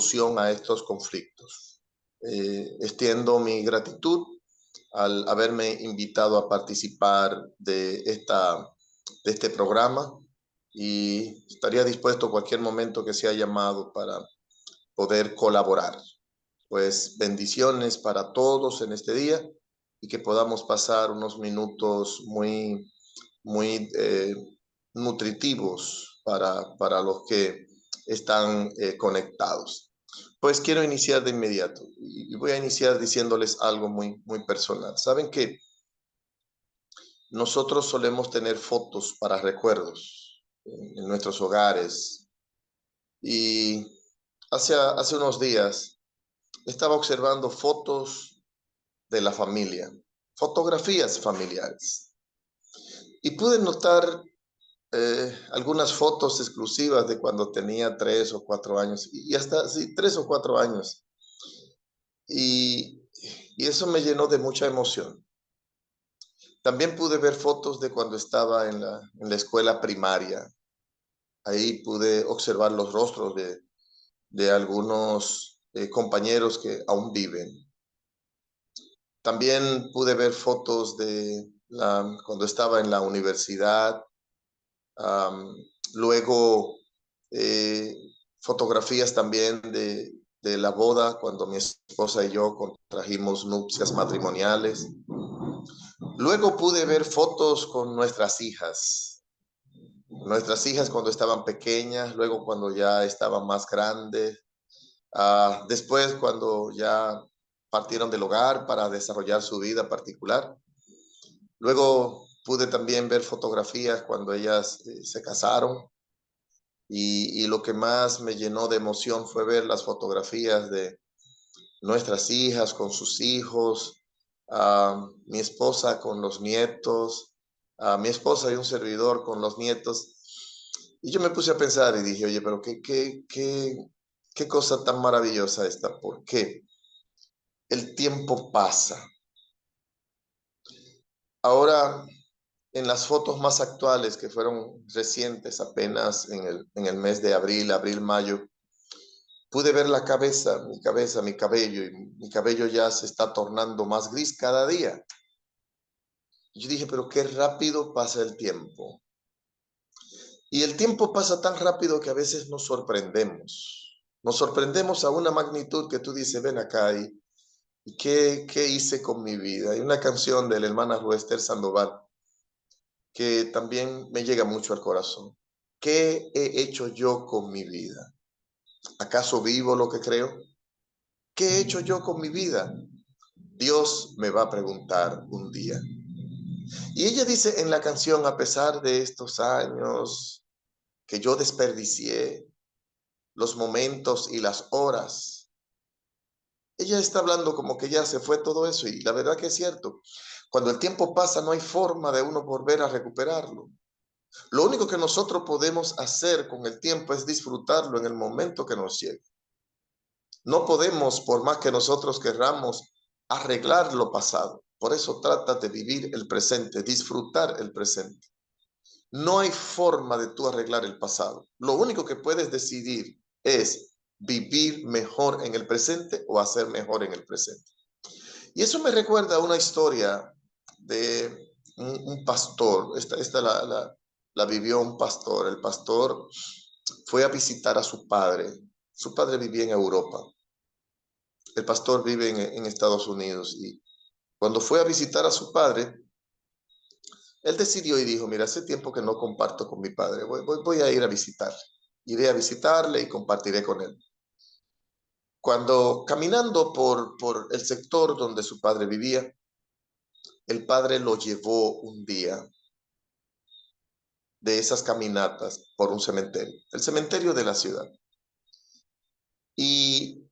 solución a estos conflictos. Extiendo mi gratitud al haberme invitado a participar de este programa y estaría dispuesto a cualquier momento que sea llamado para poder colaborar. Pues bendiciones para todos en este día y que podamos pasar unos minutos muy nutritivos para los que están conectados. Pues quiero iniciar de inmediato y voy a iniciar diciéndoles algo muy personal. Saben que nosotros solemos tener fotos para recuerdos en nuestros hogares y hace unos días estaba observando fotos de la familia, fotografías familiares, y pude notar algunas fotos exclusivas de cuando tenía 3 o 4 años, y hasta sí, 3 o 4 años, y, y eso me llenó de mucha emoción. También pude ver fotos de cuando estaba en la escuela primaria. Ahí pude observar los rostros de algunos compañeros que aún viven. También pude ver fotos de cuando estaba en la universidad. Luego, fotografías también de la boda, cuando mi esposa y yo contrajimos nupcias matrimoniales. Luego pude ver fotos con nuestras hijas cuando estaban pequeñas, luego cuando ya estaban más grandes, después cuando ya partieron del hogar para desarrollar su vida particular. Luego pude también ver fotografías cuando ellas se casaron y lo que más me llenó de emoción fue ver las fotografías de nuestras hijas con sus hijos, mi esposa con los nietos, mi esposa y un servidor con los nietos. Y yo me puse a pensar y dije, oye, pero qué cosa tan maravillosa esta, porque el tiempo pasa. Ahora, en las fotos más actuales que fueron recientes, apenas en el mes de abril, mayo, pude ver mi cabello, y mi cabello ya se está tornando más gris cada día. Yo dije, pero qué rápido pasa el tiempo. Y el tiempo pasa tan rápido que a veces nos sorprendemos. Nos sorprendemos a una magnitud que tú dices, ven acá, ¿y qué hice con mi vida? Hay una canción de la hermana Ruester Sandoval que también me llega mucho al corazón. ¿Qué he hecho yo con mi vida? ¿Acaso vivo lo que creo? ¿Qué he hecho yo con mi vida? Dios me va a preguntar un día. Y ella dice en la canción, a pesar de estos años que yo desperdicié, los momentos y las horas, ella está hablando como que ya se fue todo eso, y la verdad que es cierto. Cuando el tiempo pasa no hay forma de uno volver a recuperarlo. Lo único que nosotros podemos hacer con el tiempo es disfrutarlo en el momento que nos llegue. No podemos, por más que nosotros querramos, arreglar lo pasado. Por eso trata de vivir el presente, disfrutar el presente. No hay forma de tú arreglar el pasado. Lo único que puedes decidir es vivir mejor en el presente o hacer mejor en el presente. Y eso me recuerda a una historia de un pastor. Esta la vivió un pastor. El pastor fue a visitar a su padre. Su padre vivía en Europa. El pastor vive en Estados Unidos, y cuando fue a visitar a su padre, él decidió y dijo, mira, hace tiempo que no comparto con mi padre, voy a ir a visitarle. Iré a visitarle y compartiré con él. Cuando caminando por el sector donde su padre vivía, el padre lo llevó un día de esas caminatas por un cementerio, el cementerio de la ciudad. Y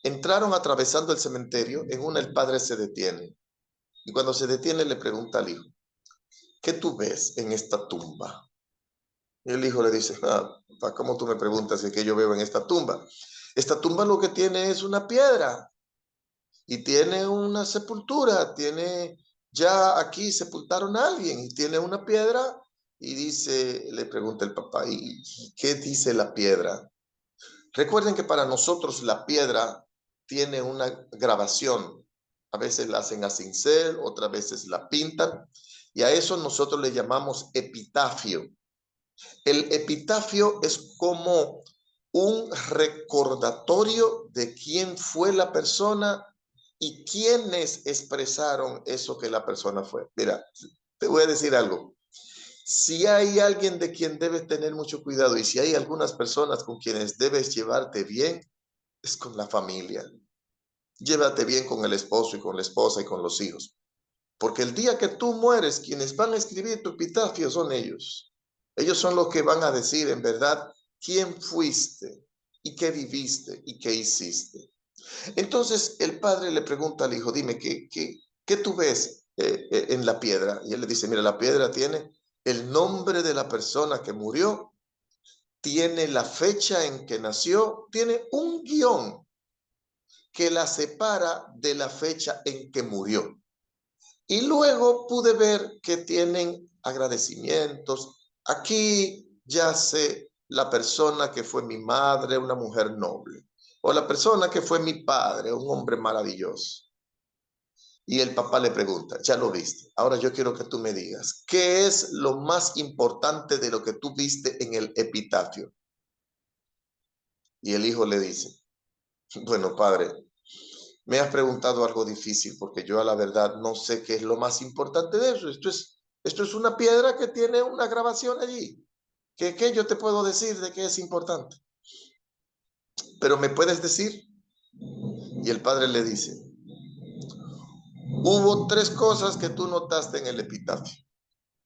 entraron atravesando el cementerio, en una el padre se detiene. Y cuando se detiene le pregunta al hijo, ¿qué tú ves en esta tumba? Y el hijo le dice, papá, ¿cómo tú me preguntas qué yo veo en esta tumba? Esta tumba lo que tiene es una piedra y tiene una sepultura, ya aquí sepultaron a alguien y tiene una piedra. Y le pregunta el papá, ¿y qué dice la piedra? Recuerden que para nosotros la piedra tiene una grabación. A veces la hacen a cincel, otras veces la pintan, y a eso nosotros le llamamos epitafio. El epitafio es como un recordatorio de quién fue la persona y quiénes expresaron eso que la persona fue. Mira, te voy a decir algo. Si hay alguien de quien debes tener mucho cuidado y si hay algunas personas con quienes debes llevarte bien, es con la familia. Llévate bien con el esposo y con la esposa y con los hijos. Porque el día que tú mueres, quienes van a escribir tu epitafio son ellos. Ellos son los que van a decir en verdad quién fuiste y qué viviste y qué hiciste. Entonces el padre le pregunta al hijo, dime, ¿qué tú ves en la piedra? Y él le dice, mira, la piedra tiene el nombre de la persona que murió, tiene la fecha en que nació, tiene un guión que la separa de la fecha en que murió. Y luego pude ver que tienen agradecimientos. Aquí yace la persona que fue mi madre, una mujer noble. O la persona que fue mi padre, un hombre maravilloso. Y el papá le pregunta, ya lo viste. Ahora yo quiero que tú me digas, ¿qué es lo más importante de lo que tú viste en el epitafio? Y el hijo le dice, bueno, padre, me has preguntado algo difícil porque yo a la verdad no sé qué es lo más importante de eso. Esto es una piedra que tiene una grabación allí. ¿Qué yo te puedo decir de qué es importante? Pero me puedes decir. Y el padre le dice, hubo tres cosas que tú notaste en el epitafio.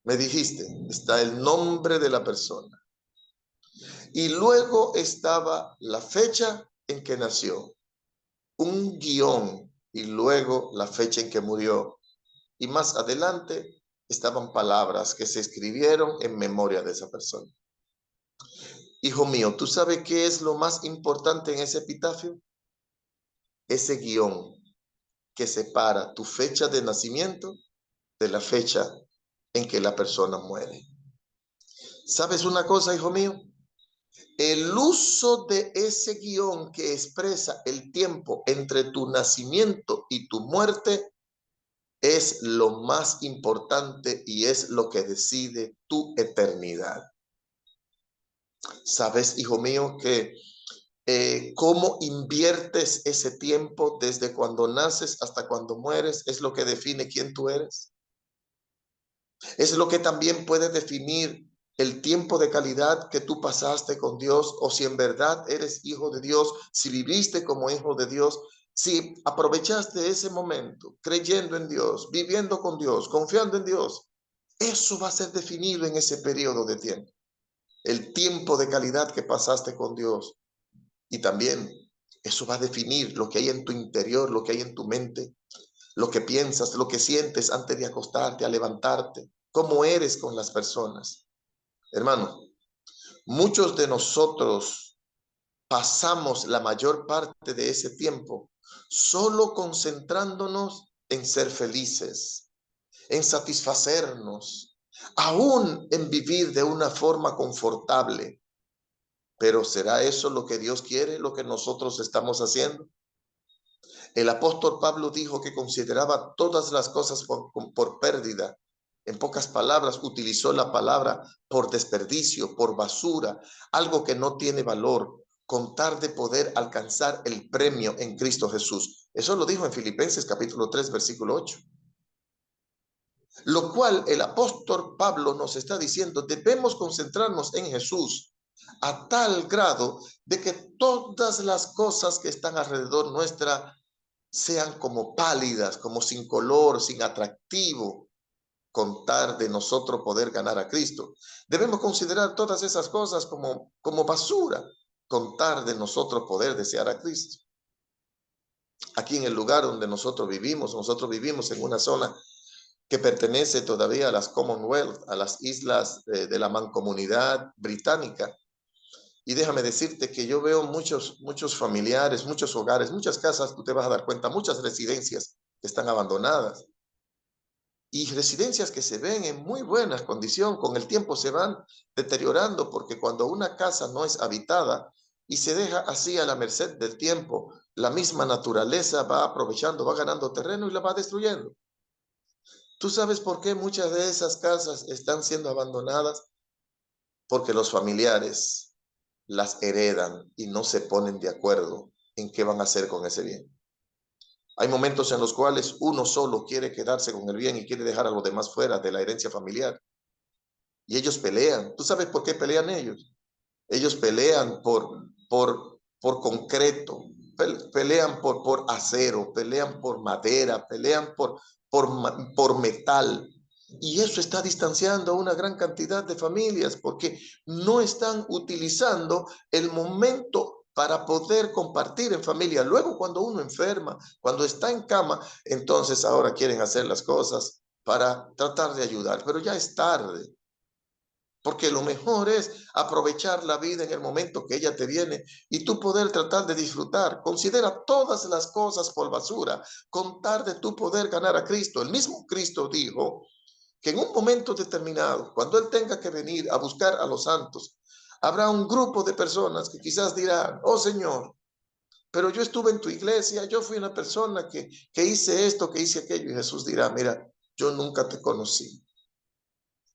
Me dijiste, está el nombre de la persona. Y luego estaba la fecha en que nació, un guión y luego la fecha en que murió. Y más adelante estaban palabras que se escribieron en memoria de esa persona. Hijo mío, ¿tú sabes qué es lo más importante en ese epitafio? Ese guión que separa tu fecha de nacimiento de la fecha en que la persona muere. ¿Sabes una cosa, hijo mío? El uso de ese guión que expresa el tiempo entre tu nacimiento y tu muerte es lo más importante y es lo que decide tu eternidad. ¿Sabes, hijo mío, que cómo inviertes ese tiempo desde cuando naces hasta cuando mueres es lo que define quién tú eres? Es lo que también puede definir el tiempo de calidad que tú pasaste con Dios o si en verdad eres hijo de Dios, si viviste como hijo de Dios, si aprovechaste ese momento creyendo en Dios, viviendo con Dios, confiando en Dios. Eso va a ser definido en ese periodo de tiempo. El tiempo de calidad que pasaste con Dios. Y también eso va a definir lo que hay en tu interior, lo que hay en tu mente, lo que piensas, lo que sientes antes de acostarte, a levantarte, cómo eres con las personas. Hermano, muchos de nosotros pasamos la mayor parte de ese tiempo solo concentrándonos en ser felices, en satisfacernos, aún en vivir de una forma confortable. Pero ¿será eso lo que Dios quiere, lo que nosotros estamos haciendo? El apóstol Pablo dijo que consideraba todas las cosas por pérdida. En pocas palabras, utilizó la palabra por desperdicio, por basura, algo que no tiene valor, con tal de poder alcanzar el premio en Cristo Jesús. Eso lo dijo en Filipenses capítulo 3, versículo 8. Lo cual el apóstol Pablo nos está diciendo, debemos concentrarnos en Jesús a tal grado de que todas las cosas que están alrededor nuestra sean como pálidas, como sin color, sin atractivo, con tal de nosotros poder ganar a Cristo. Debemos considerar todas esas cosas como basura, con tal de nosotros poder desear a Cristo. Aquí en el lugar donde nosotros vivimos en una zona que pertenece todavía a las Commonwealth, a las islas de la Mancomunidad Británica. Y déjame decirte que yo veo muchos familiares, muchos hogares, muchas casas, tú te vas a dar cuenta, muchas residencias que están abandonadas. Y residencias que se ven en muy buena condición, con el tiempo se van deteriorando, porque cuando una casa no es habitada, y se deja así a la merced del tiempo, la misma naturaleza va aprovechando, va ganando terreno y la va destruyendo. ¿Tú sabes por qué muchas de esas casas están siendo abandonadas? Porque los familiares las heredan y no se ponen de acuerdo en qué van a hacer con ese bien. Hay momentos en los cuales uno solo quiere quedarse con el bien y quiere dejar a los demás fuera de la herencia familiar. Y ellos pelean. ¿Tú sabes por qué pelean ellos? Ellos pelean por concreto, pelean por acero, pelean por madera, pelean por metal. Y eso está distanciando a una gran cantidad de familias porque no están utilizando el momento para poder compartir en familia. Luego, cuando uno enferma, cuando está en cama, entonces ahora quieren hacer las cosas para tratar de ayudar, pero ya es tarde. Porque lo mejor es aprovechar la vida en el momento que ella te viene y tú poder tratar de disfrutar. Considera todas las cosas por basura, contar de tu poder ganar a Cristo. El mismo Cristo dijo que en un momento determinado, cuando Él tenga que venir a buscar a los santos, habrá un grupo de personas que quizás dirán, oh Señor, pero yo estuve en tu iglesia, yo fui una persona que hice esto, que hice aquello. Y Jesús dirá, mira, yo nunca te conocí.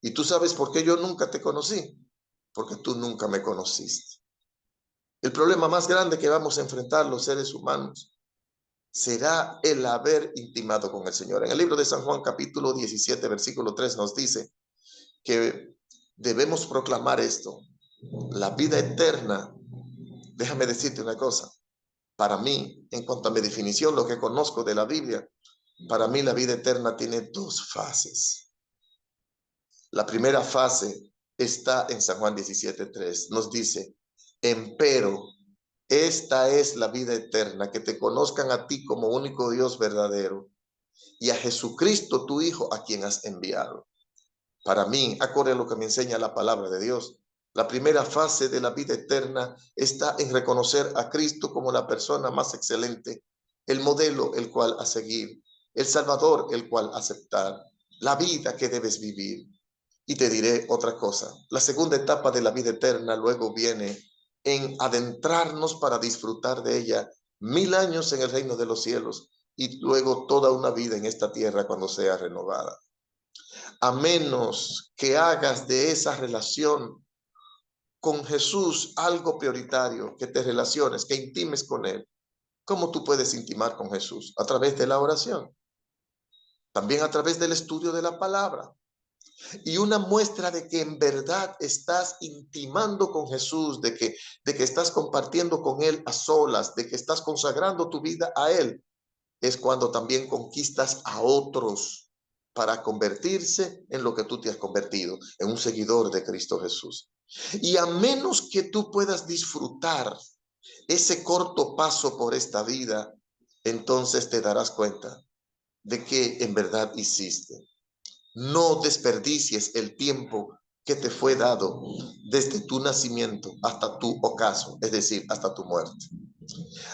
¿Y tú sabes por qué yo nunca te conocí? Porque tú nunca me conociste. El problema más grande que vamos a enfrentar los seres humanos será el haber intimado con el Señor. En el libro de San Juan, capítulo 17, versículo 3, nos dice que debemos proclamar esto, la vida eterna. Déjame decirte una cosa, para mí, en cuanto a mi definición, lo que conozco de la Biblia, para mí la vida eterna tiene dos fases. La primera fase está en San Juan 17:3. Nos dice, empero, esta es la vida eterna, que te conozcan a ti como único Dios verdadero y a Jesucristo tu Hijo, a quien has enviado. Para mí, acorde a lo que me enseña la palabra de Dios, la primera fase de la vida eterna está en reconocer a Cristo como la persona más excelente, el modelo el cual a seguir, el Salvador el cual aceptar, la vida que debes vivir. Y te diré otra cosa. La segunda etapa de la vida eterna luego viene en adentrarnos para disfrutar de ella 1000 años en el reino de los cielos y luego toda una vida en esta tierra cuando sea renovada. A menos que hagas de esa relación con Jesús algo prioritario, que te relaciones, que intimes con Él. ¿Cómo tú puedes intimar con Jesús? A través de la oración, también a través del estudio de la palabra. Y una muestra de que en verdad estás intimando con Jesús, de que estás compartiendo con Él a solas, de que estás consagrando tu vida a Él, es cuando también conquistas a otros para convertirse en lo que tú te has convertido, en un seguidor de Cristo Jesús. Y a menos que tú puedas disfrutar ese corto paso por esta vida, entonces te darás cuenta de que en verdad hiciste. No desperdicies el tiempo que te fue dado desde tu nacimiento hasta tu ocaso, es decir, hasta tu muerte.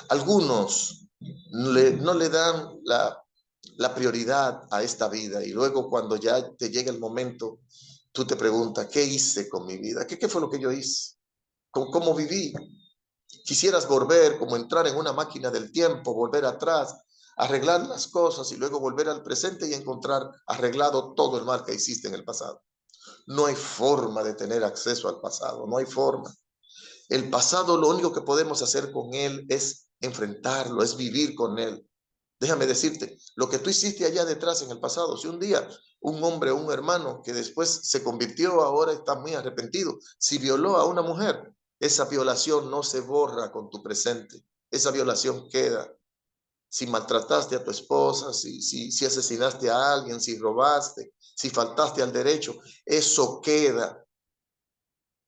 Algunos no le dan la prioridad a esta vida y luego cuando ya te llega el momento, tú te preguntas, ¿qué hice con mi vida? ¿Qué fue lo que yo hice? ¿Cómo viví? Quisieras volver, como entrar en una máquina del tiempo, volver atrás, arreglar las cosas y luego volver al presente y encontrar arreglado todo el mal que hiciste en el pasado. No hay forma de tener acceso al pasado, no hay forma. El pasado, lo único que podemos hacer con él es enfrentarlo, es vivir con él. Déjame decirte, lo que tú hiciste allá detrás en el pasado, si un día un hombre o un hermano que después se convirtió, ahora está muy arrepentido, si violó a una mujer, esa violación no se borra con tu presente, esa violación queda. Si maltrataste a tu esposa, si asesinaste a alguien, si robaste, si faltaste al derecho, eso queda.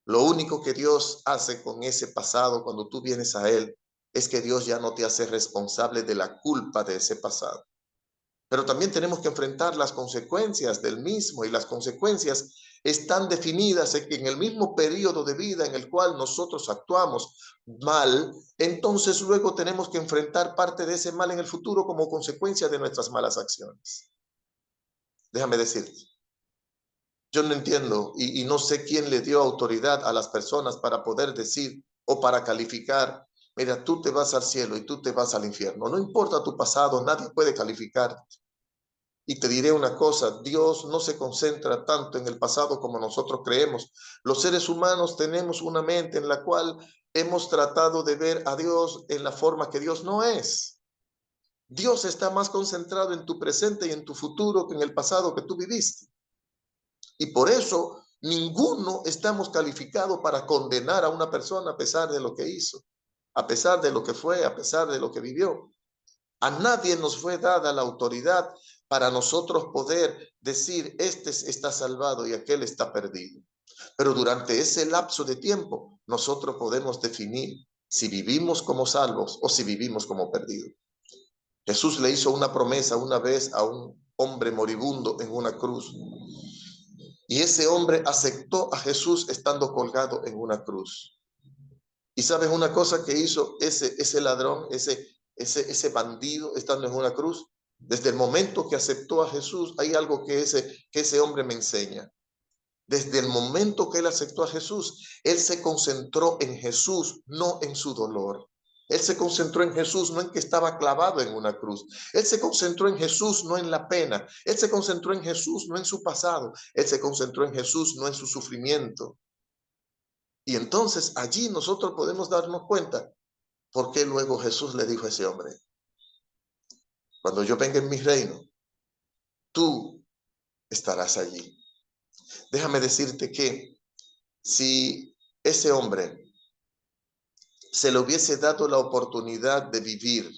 Lo único que Dios hace con ese pasado cuando tú vienes a Él es que Dios ya no te hace responsable de la culpa de ese pasado. Pero también tenemos que enfrentar las consecuencias del mismo y las consecuencias están definidas en el mismo periodo de vida en el cual nosotros actuamos mal, entonces luego tenemos que enfrentar parte de ese mal en el futuro como consecuencia de nuestras malas acciones. Déjame decirte, yo no entiendo y no sé quién le dio autoridad a las personas para poder decir o para calificar. Mira, tú te vas al cielo y tú te vas al infierno. No importa tu pasado, nadie puede calificar. Y te diré una cosa, Dios no se concentra tanto en el pasado como nosotros creemos. Los seres humanos tenemos una mente en la cual hemos tratado de ver a Dios en la forma que Dios no es. Dios está más concentrado en tu presente y en tu futuro que en el pasado que tú viviste. Y por eso ninguno estamos calificados para condenar a una persona a pesar de lo que hizo, a pesar de lo que fue, a pesar de lo que vivió. A nadie nos fue dada la autoridad para nosotros poder decir, este está salvado y aquel está perdido. Pero durante ese lapso de tiempo, nosotros podemos definir si vivimos como salvos o si vivimos como perdidos. Jesús le hizo una promesa una vez a un hombre moribundo en una cruz. Y ese hombre aceptó a Jesús estando colgado en una cruz. ¿Y sabes una cosa que hizo ese ladrón, ese bandido estando en una cruz? Desde el momento que aceptó a Jesús, hay algo que ese hombre me enseña. Desde el momento que él aceptó a Jesús, él se concentró en Jesús, no en su dolor. Él se concentró en Jesús, no en que estaba clavado en una cruz. Él se concentró en Jesús, no en la pena. Él se concentró en Jesús, no en su pasado. Él se concentró en Jesús, no en su sufrimiento. Y entonces allí nosotros podemos darnos cuenta por qué luego Jesús le dijo a ese hombre, cuando yo venga en mi reino, tú estarás allí. Déjame decirte que si ese hombre se le hubiese dado la oportunidad de vivir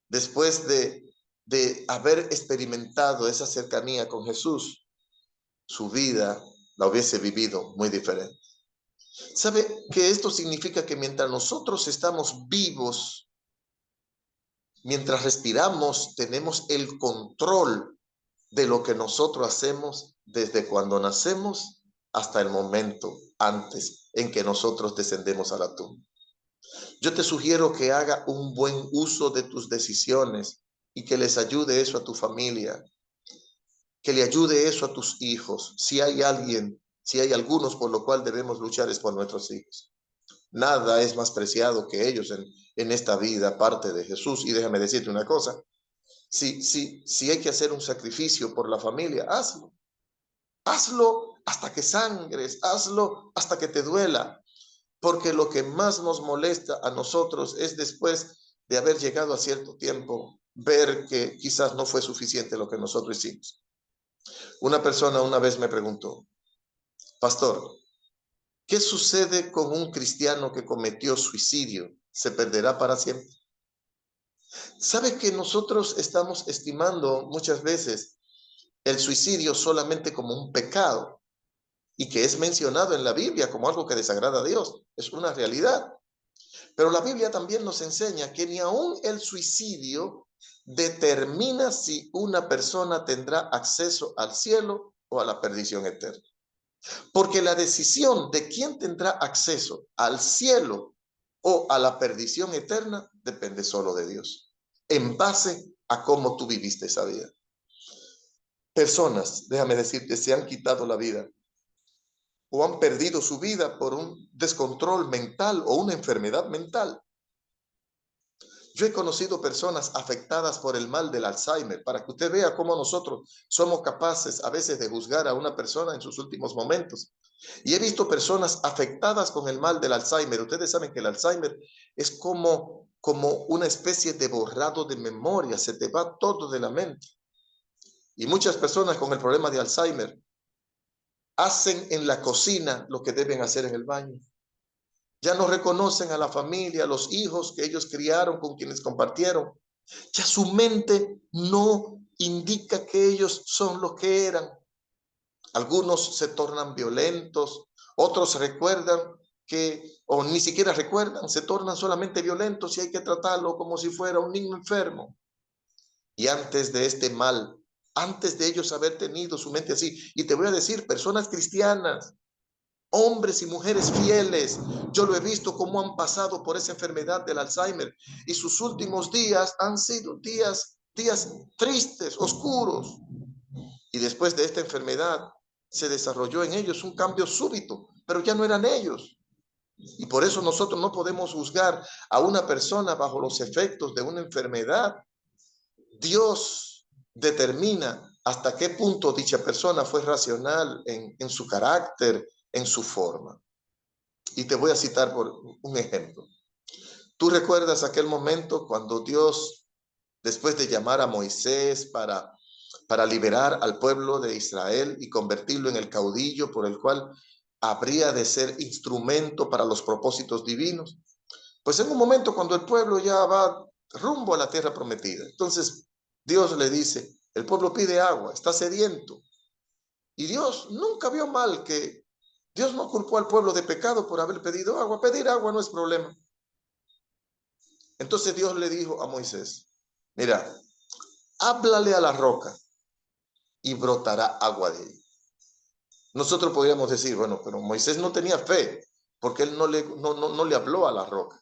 después de haber experimentado esa cercanía con Jesús, su vida la hubiese vivido muy diferente. ¿Sabe que esto significa que mientras nosotros estamos vivos, mientras respiramos, tenemos el control de lo que nosotros hacemos desde cuando nacemos hasta el momento antes en que nosotros descendemos a la tumba? Yo te sugiero que haga un buen uso de tus decisiones y que les ayude eso a tu familia, que le ayude eso a tus hijos. Si hay alguien, si hay algunos por lo cual debemos luchar es por nuestros hijos. Nada es más preciado que ellos en esta vida, aparte de Jesús. Y déjame decirte una cosa, si hay que hacer un sacrificio por la familia, hazlo. Hazlo hasta que sangres, hazlo hasta que te duela. Porque lo que más nos molesta a nosotros es después de haber llegado a cierto tiempo, ver que quizás no fue suficiente lo que nosotros hicimos. Una persona una vez me preguntó, pastor, ¿qué sucede con un cristiano que cometió suicidio? ¿Se perderá para siempre? ¿Sabe que nosotros estamos estimando muchas veces el suicidio solamente como un pecado y que es mencionado en la Biblia como algo que desagrada a Dios? Es una realidad. Pero la Biblia también nos enseña que ni aún el suicidio determina si una persona tendrá acceso al cielo o a la perdición eterna. Porque la decisión de quién tendrá acceso al cielo o a la perdición eterna depende solo de Dios, en base a cómo tú viviste esa vida. Personas, déjame decirte, se han quitado la vida o han perdido su vida por un descontrol mental o una enfermedad mental. Yo he conocido personas afectadas por el mal del Alzheimer, para que usted vea cómo nosotros somos capaces a veces de juzgar a una persona en sus últimos momentos. Y he visto personas afectadas con el mal del Alzheimer. Ustedes saben que el Alzheimer es como una especie de borrado de memoria, se te va todo de la mente. Y muchas personas con el problema de Alzheimer hacen en la cocina lo que deben hacer en el baño. Ya no reconocen a la familia, a los hijos que ellos criaron, con quienes compartieron. Ya su mente no indica que ellos son lo que eran. Algunos se tornan violentos, otros recuerdan o ni siquiera recuerdan, se tornan solamente violentos y hay que tratarlo como si fuera un niño enfermo. Y antes de este mal, antes de ellos haber tenido su mente así, y te voy a decir, personas cristianas, hombres y mujeres fieles, yo lo he visto cómo han pasado por esa enfermedad del Alzheimer y sus últimos días han sido días tristes, oscuros. Y después de esta enfermedad se desarrolló en ellos un cambio súbito, pero ya no eran ellos. Y por eso nosotros no podemos juzgar a una persona bajo los efectos de una enfermedad. Dios determina hasta qué punto dicha persona fue racional en su carácter, en su forma. Y te voy a citar por un ejemplo. ¿Tú recuerdas aquel momento cuando Dios, después de llamar a Moisés para liberar al pueblo de Israel y convertirlo en el caudillo por el cual habría de ser instrumento para los propósitos divinos? Pues en un momento cuando el pueblo ya va rumbo a la tierra prometida, entonces Dios le dice, el pueblo pide agua, está sediento. Y Dios nunca vio mal que Dios no culpó al pueblo de pecado por haber pedido agua. Pedir agua no es problema. Entonces Dios le dijo a Moisés, mira, háblale a la roca y brotará agua de ella. Nosotros podríamos decir, bueno, pero Moisés no tenía fe porque él no le habló a la roca.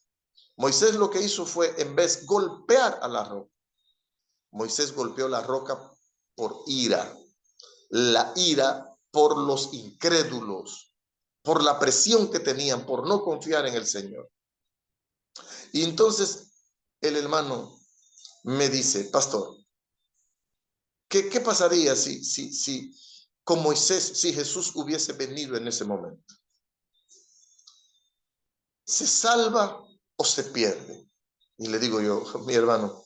Moisés lo que hizo fue, en vez golpear a la roca, Moisés golpeó la roca por ira. La ira por los incrédulos, por la presión que tenían, por no confiar en el Señor. Y entonces el hermano me dice, pastor, ¿qué pasaría si con Moisés, si Jesús hubiese venido en ese momento? ¿Se salva o se pierde? Y le digo yo, mi hermano,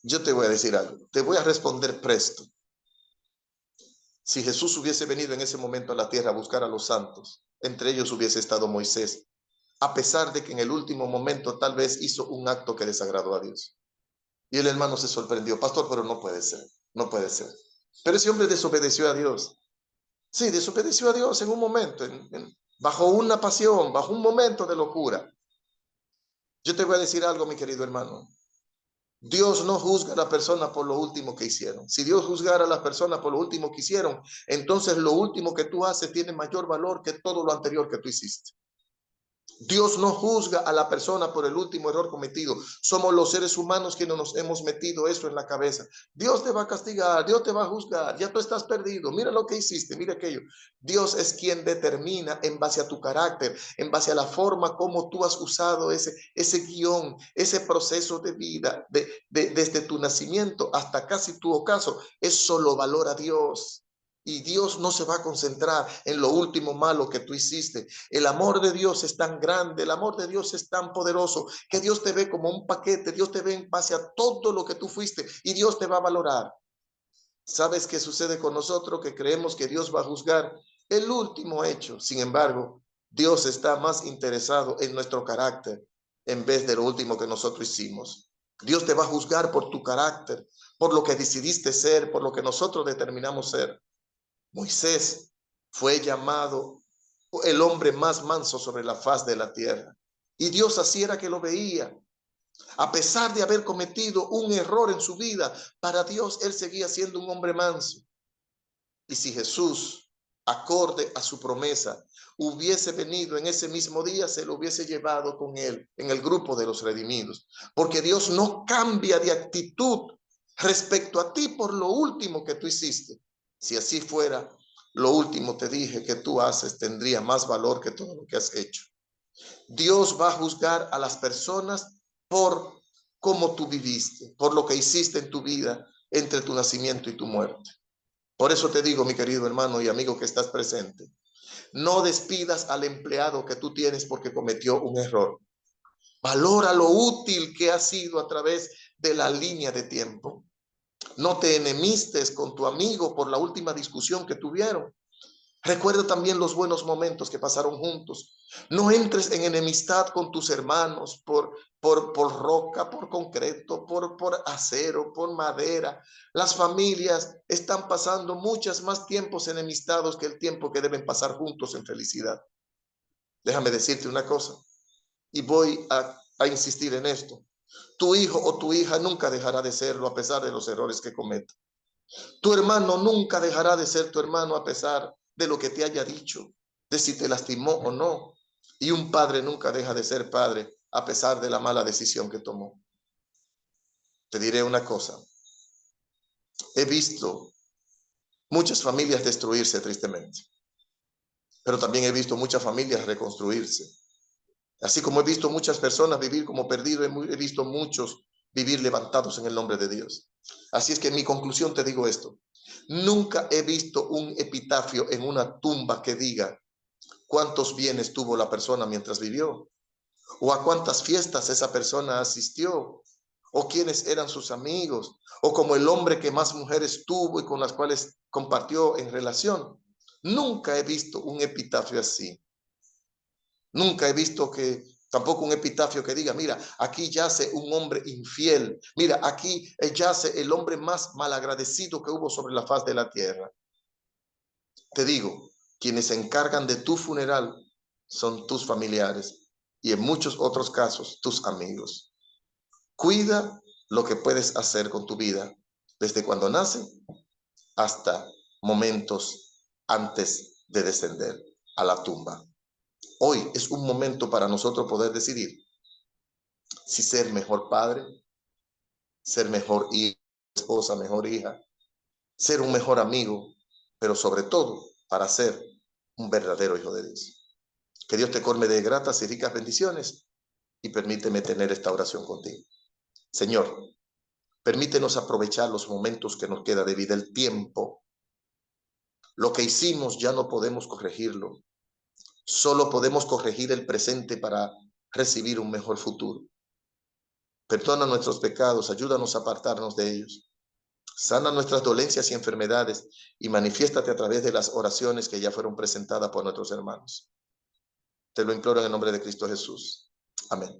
yo te voy a decir algo, te voy a responder presto. Si Jesús hubiese venido en ese momento a la tierra a buscar a los santos, entre ellos hubiese estado Moisés, a pesar de que en el último momento tal vez hizo un acto que desagradó a Dios. Y el hermano se sorprendió, pastor, pero no puede ser, no puede ser. Pero ese hombre desobedeció a Dios. Sí, desobedeció a Dios en un momento, bajo una pasión, bajo un momento de locura. Yo te voy a decir algo, mi querido hermano. Dios no juzga a la persona por lo último que hicieron. Si Dios juzgara a las personas por lo último que hicieron, entonces lo último que tú haces tiene mayor valor que todo lo anterior que tú hiciste. Dios no juzga a la persona por el último error cometido. Somos los seres humanos quienes nos hemos metido eso en la cabeza. Dios te va a castigar, Dios te va a juzgar, ya tú estás perdido. Mira lo que hiciste, mira aquello. Dios es quien determina en base a tu carácter, en base a la forma como tú has usado ese guión, ese proceso de vida, desde tu nacimiento hasta casi tu ocaso. Eso lo valora Dios. Y Dios no se va a concentrar en lo último malo que tú hiciste. El amor de Dios es tan grande, el amor de Dios es tan poderoso, que Dios te ve como un paquete, Dios te ve en base a todo lo que tú fuiste y Dios te va a valorar. ¿Sabes qué sucede con nosotros? Que creemos que Dios va a juzgar el último hecho. Sin embargo, Dios está más interesado en nuestro carácter en vez de lo último que nosotros hicimos. Dios te va a juzgar por tu carácter, por lo que decidiste ser, por lo que nosotros determinamos ser. Moisés fue llamado el hombre más manso sobre la faz de la tierra. Y Dios así era que lo veía. A pesar de haber cometido un error en su vida, para Dios él seguía siendo un hombre manso. Y si Jesús, acorde a su promesa, hubiese venido en ese mismo día, se lo hubiese llevado con él en el grupo de los redimidos. Porque Dios no cambia de actitud respecto a ti por lo último que tú hiciste. Si así fuera, lo último te dije que tú haces tendría más valor que todo lo que has hecho. Dios va a juzgar a las personas por cómo tú viviste, por lo que hiciste en tu vida entre tu nacimiento y tu muerte. Por eso te digo, mi querido hermano y amigo que estás presente, no despidas al empleado que tú tienes porque cometió un error. Valora lo útil que ha sido a través de la línea de tiempo. No te enemistes con tu amigo por la última discusión que tuvieron. Recuerda también los buenos momentos que pasaron juntos. No entres en enemistad con tus hermanos por roca, por concreto, por acero, por madera. Las familias están pasando muchas más tiempos enemistados que el tiempo que deben pasar juntos en felicidad. Déjame decirte una cosa y voy a insistir en esto. Tu hijo o tu hija nunca dejará de serlo a pesar de los errores que cometa. Tu hermano nunca dejará de ser tu hermano a pesar de lo que te haya dicho, de si te lastimó o no. Y un padre nunca deja de ser padre a pesar de la mala decisión que tomó. Te diré una cosa. He visto muchas familias destruirse tristemente, pero también he visto muchas familias reconstruirse. Así como he visto muchas personas vivir como perdido, he visto muchos vivir levantados en el nombre de Dios. Así es que en mi conclusión te digo esto. Nunca he visto un epitafio en una tumba que diga cuántos bienes tuvo la persona mientras vivió, o a cuántas fiestas esa persona asistió, o quiénes eran sus amigos, o como el hombre que más mujeres tuvo y con las cuales compartió en relación. Nunca he visto un epitafio así. Nunca he visto que tampoco un epitafio que diga, mira, aquí yace un hombre infiel, mira, aquí yace el hombre más malagradecido que hubo sobre la faz de la tierra. Te digo, quienes se encargan de tu funeral son tus familiares y en muchos otros casos tus amigos. Cuida lo que puedes hacer con tu vida desde cuando nace hasta momentos antes de descender a la tumba. Hoy es un momento para nosotros poder decidir si ser mejor padre, ser mejor esposa, mejor hija, ser un mejor amigo, pero sobre todo para ser un verdadero hijo de Dios. Que Dios te colme de gratas y ricas bendiciones y permíteme tener esta oración contigo. Señor, permítenos aprovechar los momentos que nos queda de vida, el tiempo. Lo que hicimos ya no podemos corregirlo. Solo podemos corregir el presente para recibir un mejor futuro. Perdona nuestros pecados, ayúdanos a apartarnos de ellos. Sana nuestras dolencias y enfermedades y manifiéstate a través de las oraciones que ya fueron presentadas por nuestros hermanos. Te lo imploro en el nombre de Cristo Jesús. Amén.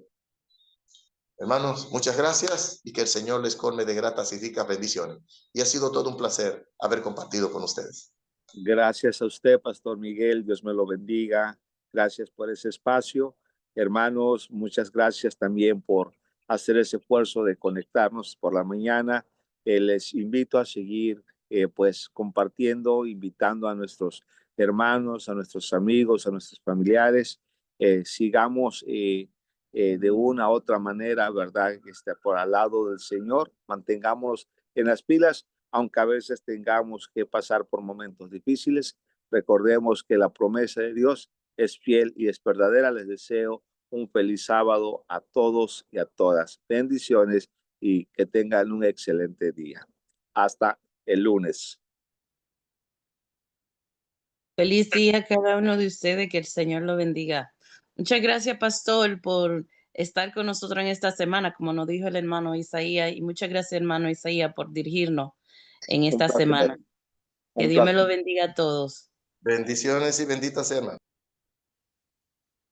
Hermanos, muchas gracias y que el Señor les colme de gratas y ricas bendiciones. Y ha sido todo un placer haber compartido con ustedes. Gracias a usted, Pastor Miguel. Dios me lo bendiga. Gracias por ese espacio. Hermanos, muchas gracias también por hacer ese esfuerzo de conectarnos por la mañana. Les invito a seguir pues compartiendo, invitando a nuestros hermanos, a nuestros amigos, a nuestros familiares. Sigamos de una u otra manera, ¿verdad? Por al lado del Señor. Mantengámonos en las pilas, aunque a veces tengamos que pasar por momentos difíciles. Recordemos que la promesa de Dios es fiel y es verdadera. Les deseo un feliz sábado a todos y a todas. Bendiciones y que tengan un excelente día. Hasta el lunes. Feliz día a cada uno de ustedes, que el Señor lo bendiga. Muchas gracias, pastor, por estar con nosotros en esta semana, como nos dijo el hermano Isaías, y muchas gracias, hermano Isaías, por dirigirnos en esta semana. Que Dios me lo bendiga a todos. Bendiciones y bendita semana.